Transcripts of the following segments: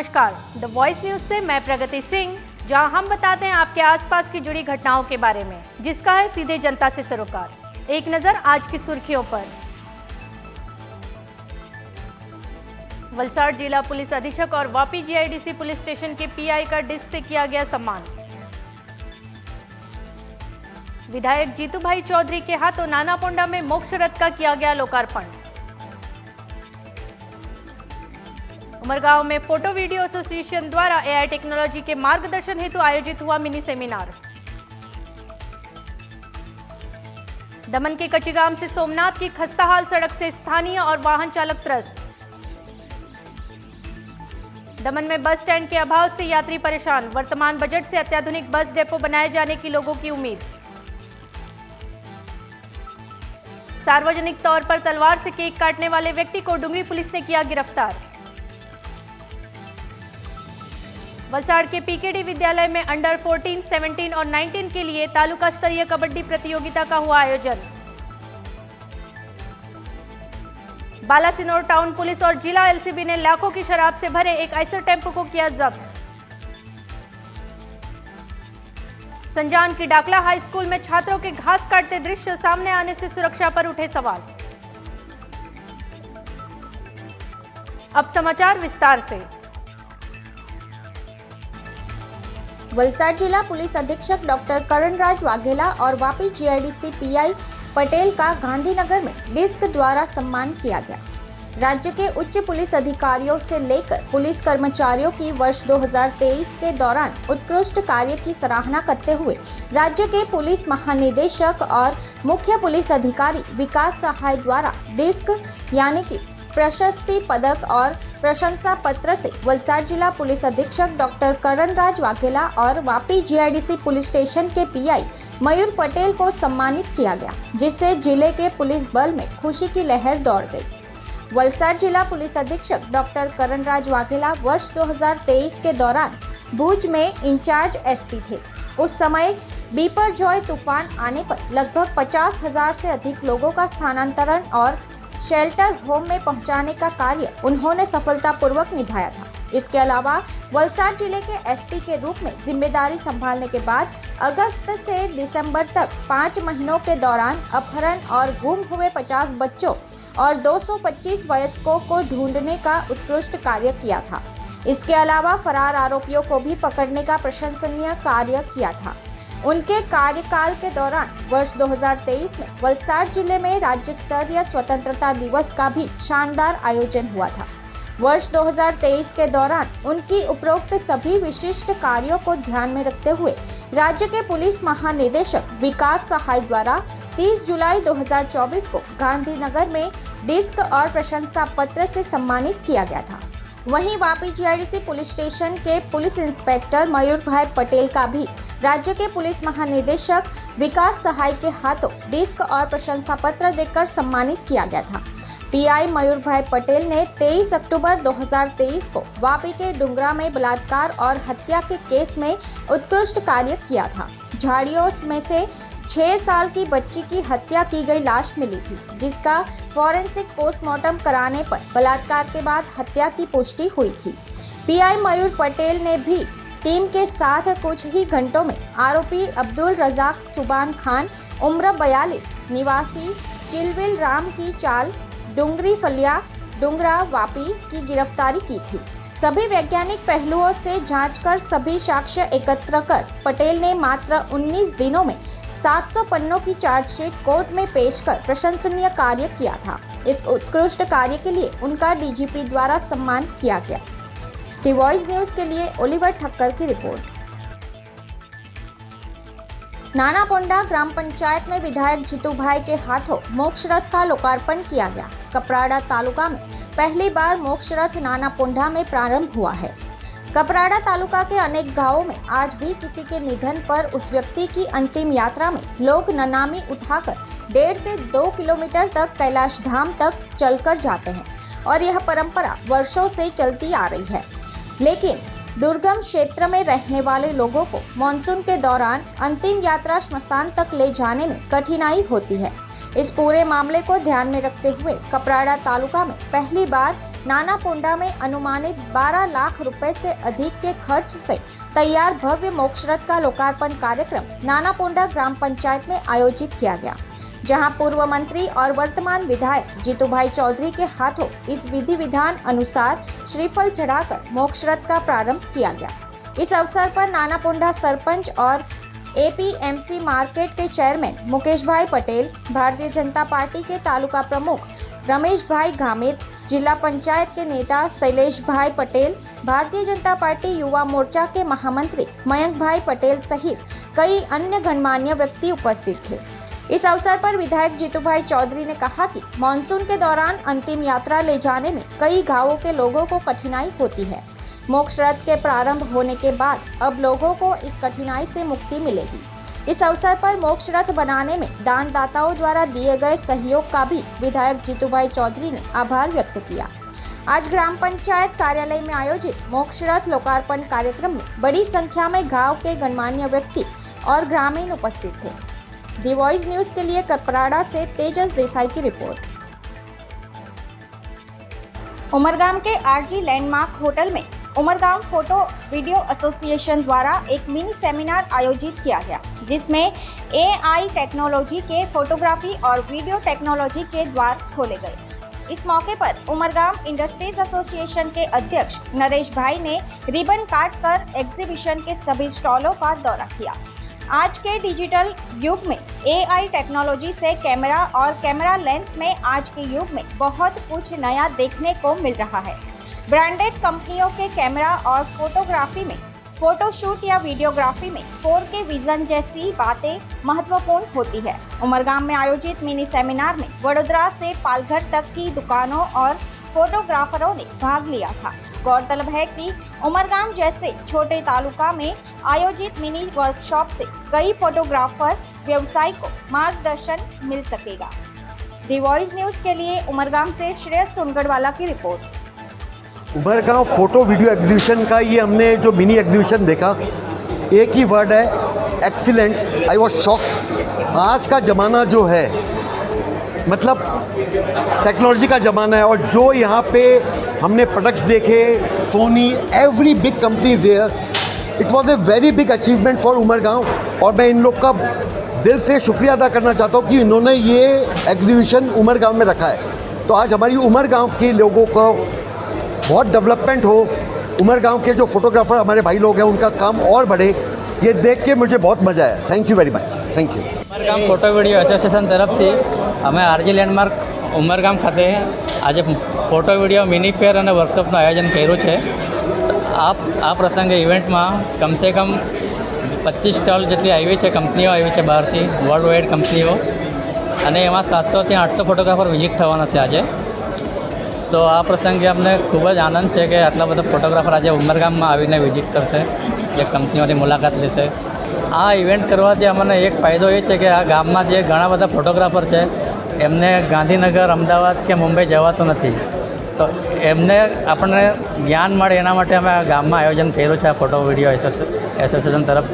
नमस्कार, the voice news से मैं प्रगति सिंह, जहां हम बताते हैं आपके आसपास की जुड़ी घटनाओं के बारे में, जिसका है सीधे जनता से सरोकार। एक नजर आज की सुर्खियों पर। वलसाड़ जिला पुलिस अधीक्षक और वापी जीआईडीसी पुलिस स्टेशन के पीआई का डिस्क से किया गया सम्मान। विधायक जीतूभाई चौधरी के हाथों नानापोंडा में मोक्ष रथ का किया गया लोकार्पण। उमरगांव में फोटो वीडियो एसोसिएशन द्वारा एआई टेक्नोलॉजी के मार्गदर्शन हेतु आयोजित हुआ मिनी सेमिनार। दमन के कच्चीगाम से सोमनाथ की खस्ताहाल सड़क से स्थानीय और वाहन चालक त्रस्त। दमन में बस स्टैंड के अभाव से यात्री परेशान, वर्तमान बजट से अत्याधुनिक बस डेपो बनाए जाने की लोगों की उम्मीद। सार्वजनिक तौर पर तलवार से केक काटने वाले व्यक्ति को डुंगरी पुलिस ने किया गिरफ्तार। वलसाड़ के पीकेडी विद्यालय में अंडर 14, 17 और 19 के लिए तालुका स्तरीय कबड्डी प्रतियोगिता का हुआ आयोजन। बालासिनोर टाउन पुलिस और जिला एलसीबी ने लाखों की शराब से भरे एक आइसर टेम्पो को किया जब्त। संजान की डाकला हाई स्कूल में छात्रों के घास काटते दृश्य सामने आने से सुरक्षा पर उठे सवाल। अब समाचार विस्तार से। वलसाड़ जिला पुलिस अधीक्षक डॉक्टर करणराज वाघेला और वापी जीआईडीसी पीआई पटेल का गांधीनगर में डिस्क द्वारा सम्मान किया गया। राज्य के उच्च पुलिस अधिकारियों से लेकर पुलिस कर्मचारियों की वर्ष 2023 के दौरान उत्कृष्ट कार्य की सराहना करते हुए राज्य के पुलिस महानिदेशक और मुख्य पुलिस अधिकारी विकास सहाय द्वारा डिस्क यानी कि प्रशस्ति पदक और प्रशंसा पत्र से वलसाड़ जिला पुलिस अधीक्षक डॉक्टर करणराज वाघेला और वापी जीआईडीसी पुलिस स्टेशन के पीआई मयूर पटेल को सम्मानित किया गया, जिससे जिले के पुलिस बल में खुशी की लहर दौड़ गई। वलसाड़ जिला पुलिस अधीक्षक डॉक्टर करणराज वाघेला वर्ष 2023 के दौरान भुज में इंचार्ज एसपी थे। उस समय बिपरजॉय तूफान आने पर लगभग 50,000 से अधिक लोगों का स्थानांतरण और शेल्टर होम में पहुंचाने का कार्य उन्होंने सफलतापूर्वक निभाया था। इसके अलावा वलसाड़ जिले के एसपी के रूप में जिम्मेदारी संभालने के बाद अगस्त से दिसंबर तक 5 महीनों के दौरान अपहरण और गुम हुए 50 बच्चों और 225 वयस्कों को ढूंढने का उत्कृष्ट कार्य किया था। इसके अलावा फरार आरोपियों को भी पकड़ने का प्रशंसनीय कार्य किया था। उनके कार्यकाल के दौरान वर्ष 2023 में वलसाड़ जिले में राज्य स्तरीय स्वतंत्रता दिवस का भी शानदार आयोजन हुआ था। वर्ष 2023 के दौरान उनकी उपरोक्त सभी विशिष्ट कार्यों को ध्यान में रखते हुए राज्य के पुलिस महानिदेशक विकास सहाय द्वारा 30 जुलाई 2024 को गांधीनगर में डिस्क और प्रशंसा पत्र से सम्मानित किया गया था। वहीं वापी जीआईडीसी पुलिस स्टेशन के पुलिस इंस्पेक्टर मयूर भाई पटेल का भी राज्य के पुलिस महानिदेशक विकास सहाय के हाथों डिस्क और प्रशंसा पत्र देकर सम्मानित किया गया था। पीआई मयूर भाई पटेल ने 23 अक्टूबर 2023 को वापी के डुंगरा में बलात्कार और हत्या के केस में उत्कृष्ट कार्य किया था। झाड़ियों में से 6 साल की बच्ची की हत्या की गई लाश मिली थी, जिसका फॉरेंसिक पोस्टमार्टम कराने पर बलात्कार के बाद हत्या की पुष्टि हुई थी। पीआई मयूर पटेल ने भी टीम के साथ कुछ ही घंटों में आरोपी अब्दुल रजाक सुबान खान उम्र 42 निवासी चिलविल राम की चाल डुंगरी फलिया डुंगरा वापी की गिरफ्तारी की थी। सभी वैज्ञानिक पहलुओं से जांच कर सभी साक्ष्य एकत्र कर पटेल ने मात्र 19 दिनों में 700 पन्नों की चार्जशीट कोर्ट में पेश कर प्रशंसनीय कार्य किया था। इस उत्कृष्ट कार्य के लिए उनका डीजीपी द्वारा सम्मान किया गया। द वॉइस न्यूज के लिए ओलिवर ठक्कर की रिपोर्ट। नानापोंडा ग्राम पंचायत में विधायक जीतूभाई के हाथों मोक्ष रथ का लोकार्पण किया गया। कपराड़ा तालुका में पहली बार मोक्ष रथ नानापोंडा में प्रारंभ हुआ है। कपराड़ा तालुका के अनेक गांवों में आज भी किसी के निधन पर उस व्यक्ति की अंतिम यात्रा में लोग ननामी उठाकर 1.5 से 2 किलोमीटर तक कैलाश धाम तक चलकर जाते हैं और यह परंपरा वर्षों से चलती आ रही है। लेकिन दुर्गम क्षेत्र में रहने वाले लोगों को मानसून के दौरान अंतिम यात्रा श्मशान तक ले जाने में कठिनाई होती है। इस पूरे मामले को ध्यान में रखते हुए कपराड़ा तालुका में पहली बार नानापोंडा में अनुमानित 12 लाख रुपए से अधिक के खर्च से तैयार भव्य मोक्ष रथ का लोकार्पण कार्यक्रम नानापोंडा ग्राम पंचायत में आयोजित किया गया, जहां पूर्व मंत्री और वर्तमान विधायक जीतूभाई चौधरी के हाथों इस विधि विधान अनुसार श्रीफल चढ़ाकर मोक्ष रथ का प्रारंभ किया गया। इस अवसर पर नानापोंडा सरपंच और एपीएमसी मार्केट के चेयरमैन मुकेश भाई पटेल, भारतीय जनता पार्टी के तालुका प्रमुख रमेश भाई गामित, जिला पंचायत के नेता शैलेश भाई पटेल, भारतीय जनता पार्टी युवा मोर्चा के महामंत्री मयंक भाई पटेल सहित कई अन्य गणमान्य व्यक्ति उपस्थित थे। इस अवसर पर विधायक जीतूभाई चौधरी ने कहा कि मानसून के दौरान अंतिम यात्रा ले जाने में कई गांवों के लोगों को कठिनाई होती है। मोक्ष रथ के प्रारंभ होने के बाद अब लोगों को इस कठिनाई से मुक्ति मिलेगी। इस अवसर पर मोक्ष रथ बनाने में दानदाताओं द्वारा दिए गए सहयोग का भी विधायक जीतूभाई चौधरी ने आभार व्यक्त किया। आज ग्राम पंचायत कार्यालय में आयोजित मोक्ष रथ लोकार्पण कार्यक्रम में बड़ी संख्या में गांव के गणमान्य व्यक्ति और ग्रामीण उपस्थित थे। दी वॉइस न्यूज के लिए कपराड़ा से तेजस देसाई की रिपोर्ट। उमरगाम के आरजी लैंडमार्क होटल में उमरगाम फोटो वीडियो एसोसिएशन द्वारा एक मिनी सेमिनार आयोजित किया गया, जिसमें एआई टेक्नोलॉजी के फोटोग्राफी और वीडियो टेक्नोलॉजी के द्वार खोले गए। इस मौके पर उमरगाम इंडस्ट्रीज एसोसिएशन के अध्यक्ष नरेश भाई ने रिबन काट कर एग्जीबिशन के सभी स्टॉलों का दौरा किया। आज के डिजिटल युग में एआई टेक्नोलॉजी से कैमरा और कैमरा लेंस में आज के युग में बहुत कुछ नया देखने को मिल रहा है। ब्रांडेड कंपनियों के कैमरा और फोटोग्राफी में, फोटोशूट या वीडियोग्राफी में 4K विजन जैसी बातें महत्वपूर्ण होती है। उमरगाम में आयोजित मिनी सेमिनार में वडोदरा से पालघर तक की दुकानों और फोटोग्राफरों ने भाग लिया था। गौरतलब है कि उमरगाम जैसे छोटे तालुका में आयोजित मिनी वर्कशॉप से कई फोटोग्राफर व्यवसाय को मार्गदर्शन मिल सकेगा। दी वॉइस न्यूज के लिए उमरगाम से श्रेयस सोनगढ़वाला की रिपोर्ट। उमरगांव फोटो वीडियो एग्जीबिशन का ये हमने जो मिनी एग्जीबिशन देखा, एक ही वर्ड है, एक्सीलेंट। I was shocked. आज का ज़माना जो है, मतलब टेक्नोलॉजी का ज़माना है, और जो यहाँ पे हमने प्रोडक्ट्स देखे, Sony, every big company there, it was a very big achievement for Umargaon. और मैं इन लोग का दिल से शुक्रिया अदा करना चाहता हूँ कि इन्होंने ये एग्जीबिशन उमरगांव में रखा है। तो आज हमारी उमरगांव के लोगों को बहुत डेवलपमेंट हो, उमरगांव के जो फोटोग्राफर हमारे भाई लोग हैं उनका काम और बढ़े, ये देख के मुझे बहुत मज़ा आया। Thank you very much. Thank you. Umargam photo video association तरफથી અમે આરજી લેન્ડમાર્ક ઉમરગામ ખાતે આજે ફોટો વિડીયો મિની ફેર અને વર્કશોપનું આયોજન કર્યું છે। આ પ્રસંગે ઇવેન્ટમાં કમસે કમ 25 સ્ટોલ જેટલી આવી છે, કંપનીઓ આવી છે બહારથી, વર્લ્ડ વાઇડ કંપનીઓ, અને એમાં 700 થી 800 ફોટોગ્રાફર વિઝિટ થવાના છે આજે। તો આ પ્રસંગે અમને ખૂબ જ આનંદ છે કે આટલા બધા ફોટોગ્રાફર આજે ઉમરગામમાં આવીને વિઝિટ કરશે, જે કંપનીઓની મુલાકાત લેશે। આ ઇવેન્ટ કરવાથી અમને એક ફાયદો એ છે કે આ ગામમાં જે ઘણા બધા ફોટોગ્રાફર છે એમને ગાંધીનગર, અમદાવાદ કે મુંબઈ જવાતું નથી, તો એમને આપણને જ્ઞાન મળે એના માટે અમે આ ગામમાં આયોજન કર્યું છે આ ફોટો વિડીયો એસોસિએશન तरफ।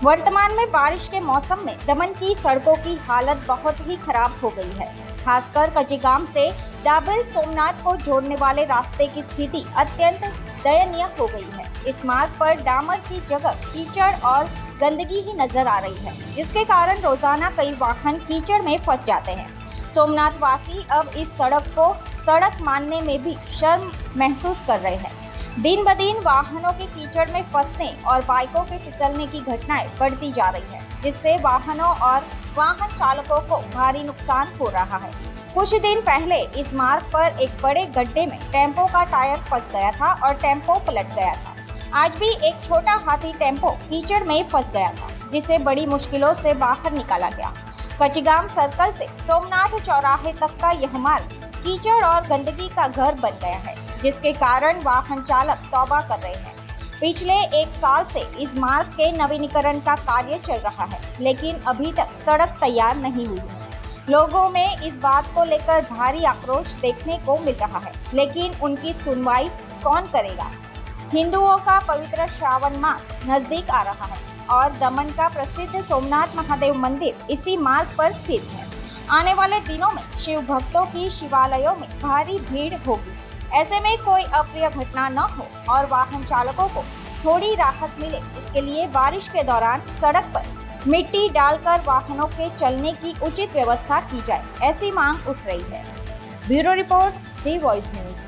वर्तमान में बारिश के मौसम में दमन की सड़कों की हालत बहुत ही खराब हो गई है। खासकर कचिगाम से दाबिल सोमनाथ को जोड़ने वाले रास्ते की स्थिति अत्यंत दयनीय हो गई है। इस मार्ग पर डामर की जगह कीचड़ और गंदगी ही नजर आ रही है, जिसके कारण रोजाना कई वाहन कीचड़ में फंस जाते हैं। सोमनाथ वासी अब इस सड़क को सड़क मानने में भी शर्म महसूस कर रहे हैं। दिन ब दिन वाहनों के कीचड़ में फंसने और बाइकों के फिसलने की घटनाएं बढ़ती जा रही है, जिससे वाहनों और वाहन चालकों को भारी नुकसान हो रहा है। कुछ दिन पहले इस मार्ग पर एक बड़े गड्ढे में टेम्पो का टायर फंस गया था और टेम्पो पलट गया था। आज भी एक छोटा हाथी टेम्पो कीचड़ में फंस गया था, जिसे बड़ी मुश्किलों से बाहर निकाला गया। कचिगाम सर्कल से सोमनाथ चौराहे तक का यह मार्ग कीचड़ और गंदगी का घर बन गया है, जिसके कारण वाहन चालक तौबा कर रहे हैं। पिछले एक साल से इस मार्ग के नवीनीकरण का कार्य चल रहा है, लेकिन अभी तक सड़क तैयार नहीं हुई है। लोगों में इस बात को लेकर भारी आक्रोश देखने को मिल रहा है, लेकिन उनकी सुनवाई कौन करेगा। हिंदुओं का पवित्र श्रावण मास नजदीक आ रहा है और दमन का प्रसिद्ध सोमनाथ महादेव मंदिर इसी मार्ग पर स्थित है। आने वाले दिनों में शिव भक्तों की शिवालयों में भारी भीड़ होगी। ऐसे में कोई अप्रिय घटना न हो और वाहन चालकों को थोड़ी राहत मिले, इसके लिए बारिश के दौरान सड़क पर मिट्टी डालकर वाहनों के चलने की उचित व्यवस्था की जाए, ऐसी मांग उठ रही है। ब्यूरो रिपोर्ट, दी वॉइस न्यूज।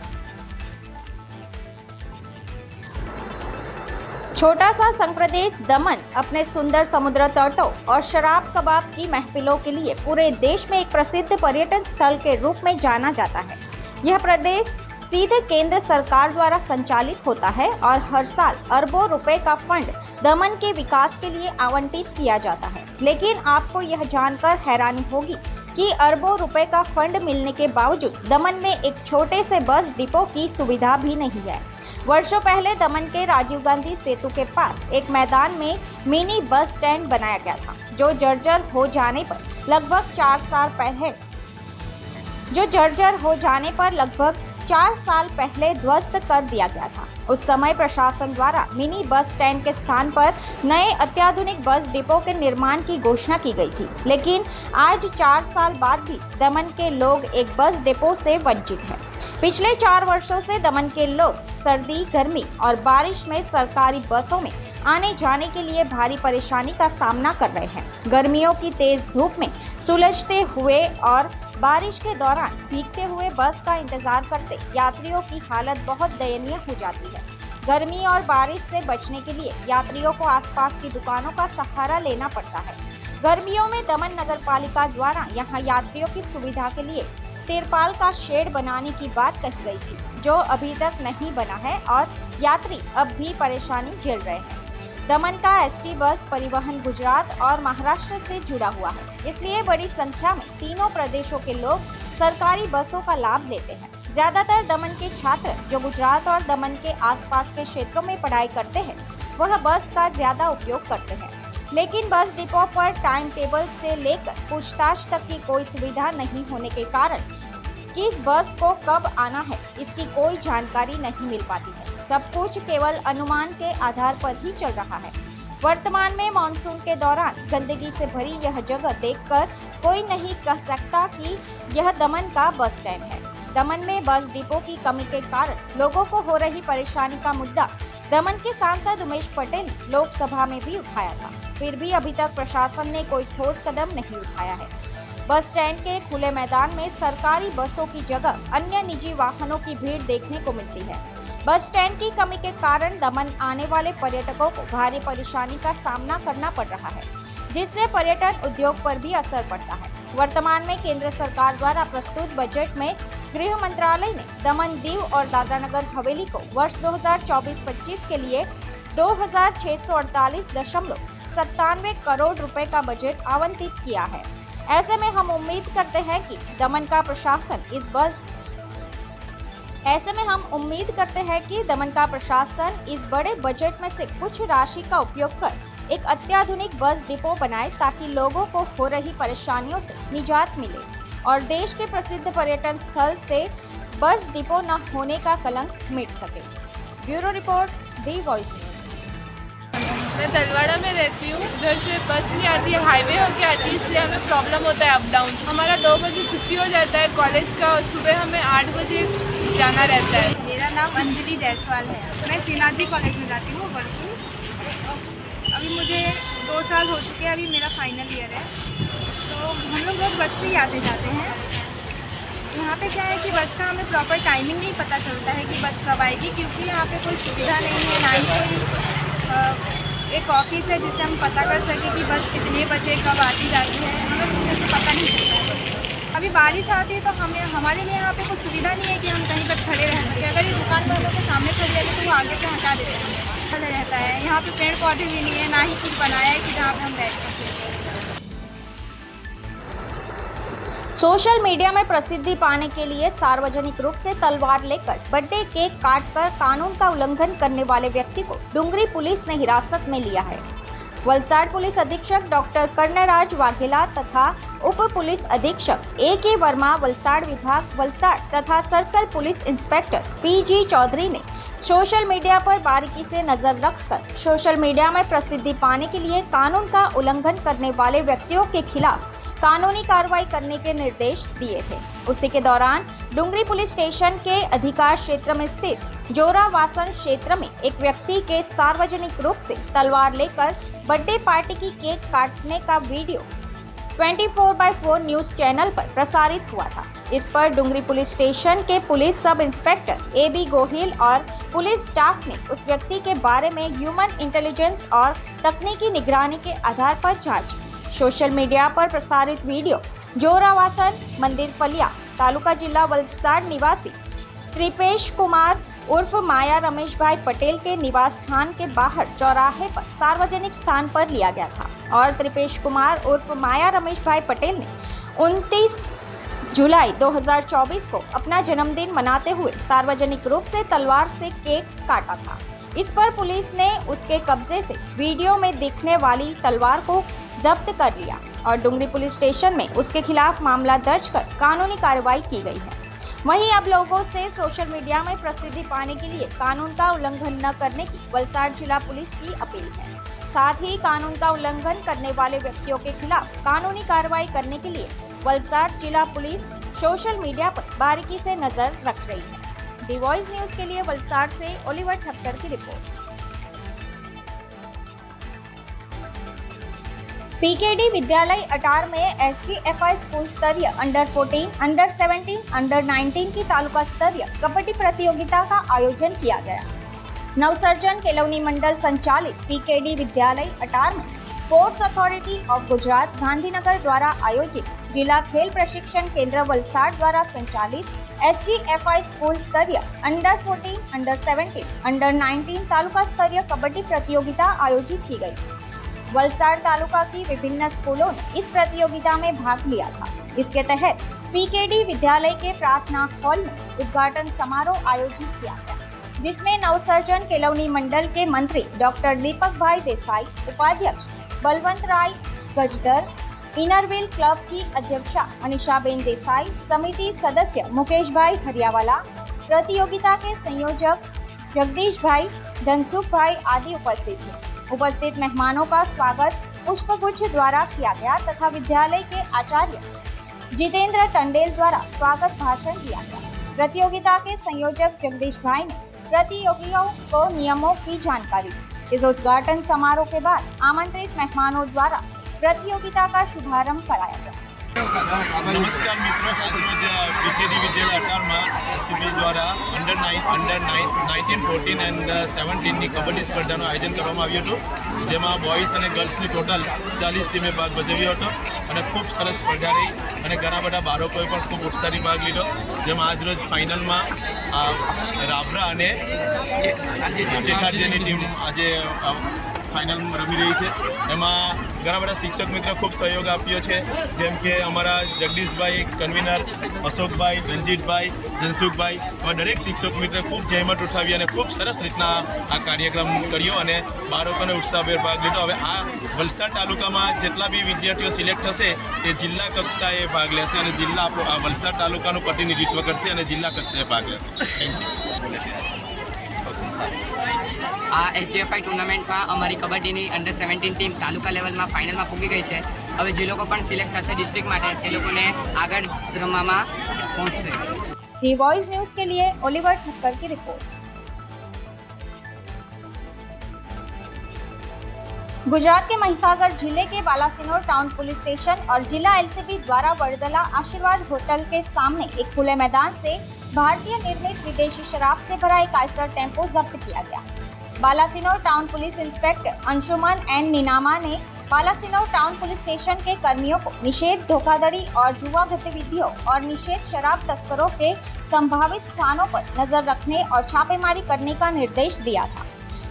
छोटा सा संघ प्रदेश दमन अपने सुंदर समुद्र तटों और शराब कबाब की महफिलों के लिए पूरे देश में एक प्रसिद्ध पर्यटन स्थल के रूप में जाना जाता है। यह प्रदेश सीधे केंद्र सरकार द्वारा संचालित होता है और हर साल अरबों रुपए का फंड दमन के विकास के लिए आवंटित किया जाता है। लेकिन आपको यह जानकर हैरानी होगी कि अरबों रुपए का फंड मिलने के बावजूद दमन में एक छोटे से बस डिपो की सुविधा भी नहीं है। वर्षों पहले दमन के राजीव गांधी सेतु के पास एक मैदान में मिनी बस स्टैंड बनाया गया था, जो जर्जर हो जाने पर लगभग 4 साल पहले ध्वस्त कर दिया गया था। उस समय प्रशासन द्वारा मिनी बस स्टैंड के स्थान पर नए अत्याधुनिक बस डिपो के निर्माण की घोषणा की गई थी, लेकिन आज 4 साल बाद भी दमन के लोग एक बस डिपो से वंचित हैं। पिछले 4 वर्षों से दमन के लोग सर्दी, गर्मी और बारिश में सरकारी बसों में आने जाने के लिए भारी परेशानी का सामना कर रहे हैं। गर्मियों की तेज धूप में सुलझते हुए और बारिश के दौरान भीगते हुए बस का इंतजार करते यात्रियों की हालत बहुत दयनीय हो जाती है। गर्मी और बारिश से बचने के लिए यात्रियों को आसपास की दुकानों का सहारा लेना पड़ता है। गर्मियों में दमन नगर पालिका द्वारा यहां यात्रियों की सुविधा के लिए तिरपाल का शेड बनाने की बात कही गई थी, जो अभी तक नहीं बना है और यात्री अब भी परेशानी झेल रहे हैं। दमन का एसटी बस परिवहन गुजरात और महाराष्ट्र से जुड़ा हुआ है, इसलिए बड़ी संख्या में तीनों प्रदेशों के लोग सरकारी बसों का लाभ लेते हैं। ज्यादातर दमन के छात्र जो गुजरात और दमन के आसपास के क्षेत्रों में पढ़ाई करते हैं, वह बस का ज्यादा उपयोग करते हैं। लेकिन बस डिपो पर टाइम टेबल से लेकर पूछताछ तक की कोई सुविधा नहीं होने के कारण किस बस को कब आना है, इसकी कोई जानकारी नहीं मिल पाती है। सब कुछ केवल अनुमान के आधार पर ही चल रहा है। वर्तमान में मानसून के दौरान गंदगी से भरी यह जगह देखकर कोई नहीं कह सकता कि यह दमन का बस स्टैंड है। दमन में बस डिपो की कमी के कारण लोगों को हो रही परेशानी का मुद्दा दमन के सांसद उमेश पटेल ने लोकसभा में भी उठाया था, फिर भी अभी तक प्रशासन ने कोई ठोस कदम नहीं उठाया है। बस स्टैंड के खुले मैदान में सरकारी बसों की जगह अन्य निजी वाहनों की भीड़ देखने को मिलती है। बस स्टैंड की कमी के कारण दमन आने वाले पर्यटकों को भारी परेशानी का सामना करना पड़ रहा है, जिससे पर्यटन उद्योग पर भी असर पड़ता है। वर्तमान में केंद्र सरकार द्वारा प्रस्तुत बजट में गृह मंत्रालय ने दमन, दीव और दादरा नगर हवेली को वर्ष 2024-25 के लिए 2648.97 करोड़ रुपए का बजट आवंटित किया है। ऐसे में हम उम्मीद करते हैं कि दमन का प्रशासन इस बड़े बजट में से कुछ राशि का उपयोग कर एक अत्याधुनिक बस डिपो बनाए, ताकि लोगों को हो रही परेशानियों से निजात मिले और देश के प्रसिद्ध पर्यटन स्थल से बस डिपो न होने का कलंक मिट सके। ब्यूरो रिपोर्ट, दी वॉइस न्यूज। मैं तलवाड़ा में रहती हूँ। उधर से बस नहीं आती है, हाईवे होके आती है, इसलिए हमें प्रॉब्लम होता है अप डाउन। हमारा 2 बजे छुट्टी हो जाता है कॉलेज का और सुबह हमें 8 बजे जाना रहता है। मेरा नाम अंजलि जायसवाल है। मैं श्रीनाथ जी कॉलेज में जाती हूँ बरसुल। अभी मुझे 2 साल हो चुके हैं, अभी मेरा फाइनल ईयर है। तो हम लोग बस से ही आते जाते हैं। यहाँ पे क्या है कि बस का हमें प्रॉपर टाइमिंग नहीं पता चलता है कि बस कब आएगी, क्योंकि यहाँ पे कोई सुविधा नहीं है, ना ही कोई एक ऑफिस है जिससे हम पता कर सकें कि बस कितने बजे कब आती जाती है। हमें कुछ ऐसे पता नहीं चलता है। अभी बारिश आती है तो हमारे लिए यहाँ पे कुछ सुविधा नहीं है कि हम कहीं पर खड़े रह सकें। अगर ये दुकान वालों के सामने खड़े रहते तो वो आगे से हटा देते हैं, खड़े रहता है। यहाँ पे पेड़ पौधे भी नहीं है, ना ही कुछ बनाया है कि जहाँ पे हम बैठ सकें। सोशल मीडिया में प्रसिद्धि पाने के लिए सार्वजनिक रूप से तलवार लेकर बर्थडे केक काटकर कानून का उल्लंघन करने वाले व्यक्ति को डुंगरी पुलिस ने हिरासत में लिया है। वलसाड पुलिस अधीक्षक डॉक्टर कर्णराज वाघेला तथा उप पुलिस अधीक्षक A.K. वर्मा, वलसाड विभाग वलसाड तथा circle police inspector P.G. Chaudhary ने सोशल मीडिया पर बारीकी से नजर रखकर सोशल मीडिया में प्रसिद्धि पाने के लिए कानून का उल्लंघन करने वाले व्यक्तियों के खिलाफ कानूनी कार्रवाई करने के निर्देश दिए थे। उसी के दौरान डुंगरी पुलिस स्टेशन के अधिकार क्षेत्र में स्थित जोरावासन क्षेत्र में एक व्यक्ति के सार्वजनिक रूप से तलवार लेकर बर्थडे पार्टी की केक काटने का वीडियो 24/4 न्यूज चैनल पर प्रसारित हुआ था। इस पर डुंगरी पुलिस स्टेशन के police sub inspector AB Gohil और पुलिस स्टाफ ने उस व्यक्ति के बारे में ह्यूमन इंटेलिजेंस और तकनीकी निगरानी के आधार पर जांच की। सोशल मीडिया पर प्रसारित वीडियो जोरावासन मंदिर फलिया तालुका जिला वलसाड़ निवासी त्रिपेश कुमार उर्फ माया रमेश भाई पटेल के निवास स्थान के बाहर चौराहे पर सार्वजनिक स्थान पर लिया गया था और त्रिपेश कुमार उर्फ माया रमेश भाई पटेल ने 29 जुलाई 2024 को अपना जन्मदिन मनाते हुए सार्वजनिक रूप से तलवार से केक काटा था। इस पर पुलिस ने उसके कब्जे से वीडियो में दिखने वाली तलवार को जब्त कर लिया और डुंगरी पुलिस स्टेशन में उसके खिलाफ मामला दर्ज कर कानूनी कार्रवाई की गई है। वहीं अब लोगों से सोशल मीडिया में प्रसिद्धि पाने के लिए कानून का उल्लंघन न करने की वलसाड़ जिला पुलिस की अपील है। साथ ही कानून का उल्लंघन करने वाले व्यक्तियों के खिलाफ कानूनी कार्रवाई करने के लिए वलसाड़ जिला पुलिस सोशल मीडिया पर बारीकी से नजर रख रही है। दी वॉइस न्यूज के लिए वलसाड़ से ओलिवर ठक्कर की रिपोर्ट। PKD विद्यालय अटार में SGFI स्कूल स्तरीय अंडर 14, अंडर 17, अंडर 19 की तालुका स्तरीय कबड्डी प्रतियोगिता का आयोजन किया गया। नवसर्जन केलवनी मंडल संचालित PKD विद्यालय अटार में sports authority of Gujarat Gandhinagar द्वारा आयोजित जिला खेल प्रशिक्षण केंद्र वलसाड़ द्वारा संचालित SGFI स्कूल स्तरीय अंडर 14, अंडर 17, अंडर 19 तालुका स्तरीय कबड्डी प्रतियोगिता आयोजित की गई। वलसाड़ तालुका की विभिन्न स्कूलों ने इस प्रतियोगिता में भाग लिया था। इसके तहत PKD विद्यालय के प्रार्थना हॉल में उद्घाटन समारोह आयोजित किया गया, जिसमें नवसर्जन केलवनी मंडल के मंत्री डॉक्टर दीपक भाई देसाई, उपाध्यक्ष बलवंत राय गजदर, इनरव्हील क्लब की अध्यक्षा अनिशाबेन देसाई, समिति सदस्य मुकेश भाई हरियावाला, प्रतियोगिता के संयोजक जगदीश भाई, धनसुख भाई आदि उपस्थित थे। उपस्थित मेहमानों का स्वागत पुष्पगुच्छ द्वारा किया गया तथा विद्यालय के आचार्य जितेंद्र टंडेल द्वारा स्वागत भाषण दिया गया। प्रतियोगिता के संयोजक जगदीश भाई ने प्रतियोगियों को नियमों की जानकारी दी। इस उद्घाटन समारोह के बाद आमंत्रित मेहमानों द्वारा प्रतियोगिता का शुभारंभ कराया गया। नमस्कार मित्रों, आज PKD विद्यालय अटारमा SCB द्वारा अंडर 19, 14 एंड 17 ની કબડ્ડી સ્પર્ધાનું આયોજન કરવામાં આવ્યું હતું, જેમાં બોયઝ અને ગર્લ્સની ટોટલ 40 ટીમે ભાગ ભજવ્યો હતો અને ખૂબ સરસ સ્પર્ધા રહી અને ઘણા બધા બાળકોએ પણ ખૂબ ઉત્સાહી ભાગ લીધો, જેમાં આજરોજ ફાઇનલમાં રાબરા અને શેઠાડીની ટીમ આજે फाइनल रमी रही है। एमा घણા બધા शिक्षक मित्र खूब सहयोग आप्यो है, जेम के अमरा जगदीश भाई कन्वीनर, अशोक भाई, रंजीत भाई, धनसुख भाई और दरेक शिक्षक मित्र खूब जहमत उठावी और खूब सरस रीतना आ कार्यक्रम कर्यो और बाळकोने उत्साहभेर भाग लीधो। हवे आ वलसाड तालुकामां जेटला बी विद्यार्थीओ सिलेक्ट थशे ते जिल्ला कक्षाए भाग लेशे और जिल्ला आपणो आ वलसाड तालुकानुं प्रतिनिधित्व करशे और जिल्ला कक्षाए भाग लेशे। Thank you. आ SGFI टूर्नामेंटમાં અમારી કબડ્ડીની અંડર 17 ટીમ તાલુકા લેવલમાં ફાઇનલમાં પૂગી ગઈ છે। હવે જે લોકો પણ સિલેક્ટ થશે ડિસ્ટ્રિક્ટ માટે તે લોકોને આગળ રમવામાં પહોંચશે। दी वॉइस न्यूज के लिए ओलिवर ठक्कर की रिपोर्ट। गुजरात के महिसागर जिले के बालासिनोर टाउन पुलिस स्टेशन और जिला LCB द्वारा वर्दला आशीर्वाद होटल के सामने एक खुले मैदान से भारतीय निर्मित विदेशी शराब से भरा एक आइसर टेम्पो जब्त किया गया। Balasinor town police inspector Anshuman N Ninama ने बालासिनोर टाउन पुलिस स्टेशन के कर्मियों को निषेध धोखाधड़ी और जुआ गतिविधियों और निषेध शराब तस्करों के संभावित स्थानों पर नजर रखने और छापेमारी करने का निर्देश दिया था।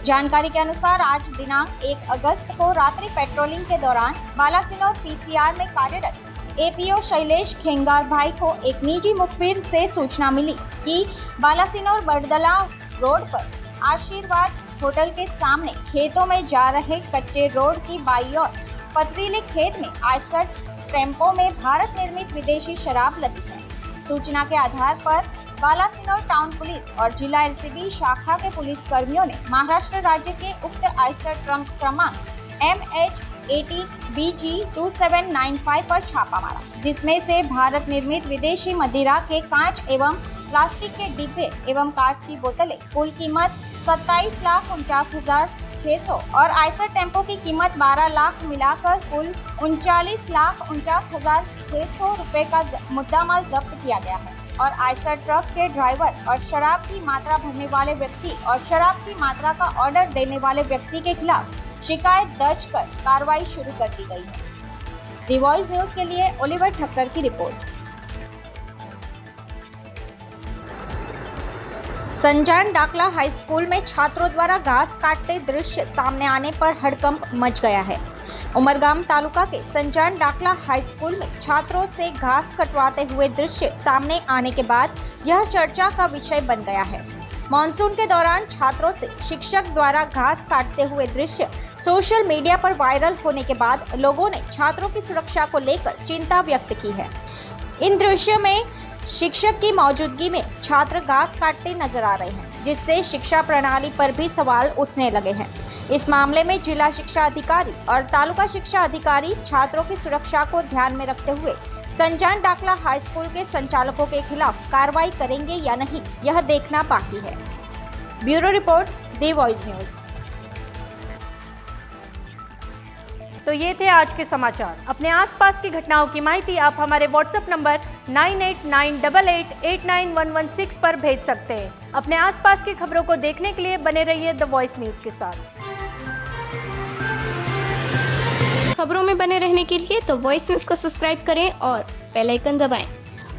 जानकारी के अनुसार आज दिनांक 1 अगस्त को रात्रि पेट्रोलिंग के दौरान बालासिनोर PCR में कार्यरत APO शैलेश खेंगार भाई को एक निजी मुखबिर से सूचना मिली कि बालासिनोर बरदला रोड पर आशीर्वाद होटल के सामने खेतों में जा रहे कच्चे रोड की बाईं ओर पथरीले खेत में आइसर टेम्पो में भारत निर्मित विदेशी शराब लदी है। सूचना के आधार पर बालासिनोर टाउन पुलिस और जिला LCB शाखा के पुलिस कर्मियों ने महाराष्ट्र राज्य के उक्त आइसर ट्रक क्रमांक MH 80 BG 2795 पर छापा मारा, जिसमें से भारत निर्मित विदेशी मदिरा के कांच एवं प्लास्टिक के डिब्बे एवं कांच की बोतलें कुल कीमत 27,49,600 और आयसर टेम्पो की कीमत 12 लाख मिलाकर कुल 39,49,600 रुपए का मुद्दामाल जब्त किया गया है और आयसर ट्रक के ड्राइवर और शराब की मात्रा भरने वाले व्यक्ति और शराब की मात्रा का ऑर्डर देने वाले व्यक्ति के खिलाफ शिकायत दर्ज कर कार्रवाई शुरू कर दी गई है। दी वॉइस न्यूज के लिए ओलिवर ठक्कर की रिपोर्ट। संजान डाकला हाई स्कूल में छात्रों द्वारा घास काटते दृश्य सामने आने पर हड़कंप मच गया है। उमरगाम तालुका के संजान डाकला हाई स्कूल में छात्रों से घास कटवाते हुए दृश्य सामने आने के बाद यह चर्चा का विषय बन गया है। मॉनसून के दौरान छात्रों से शिक्षक द्वारा घास काटते हुए दृश्य सोशल मीडिया पर वायरल होने के बाद लोगों ने छात्रों की सुरक्षा को लेकर चिंता व्यक्त की है। इन दृश्यों में शिक्षक की मौजूदगी में छात्र घास काटते नजर आ रहे हैं, जिससे शिक्षा प्रणाली पर भी सवाल उठने लगे हैं। इस मामले में जिला शिक्षा अधिकारी और तालुका शिक्षा अधिकारी छात्रों की सुरक्षा को ध्यान में रखते हुए संजान डाकला हाई स्कूल के संचालकों के खिलाफ कार्रवाई करेंगे या नहीं, यह देखना बाकी है। ब्यूरो रिपोर्ट, दी वॉइस न्यूज। तो ये थे आज के समाचार। अपने आसपास की घटनाओं की माहिती आप हमारे व्हाट्सएप नंबर 9898889116 पर भेज सकते हैं। अपने आसपास की खबरों को देखने के लिए बने रहिए द वॉइस न्यूज के साथ। खबरों में बने रहने के लिए तो वॉइस न्यूज को सब्सक्राइब करें और बेल आइकन दबाएं।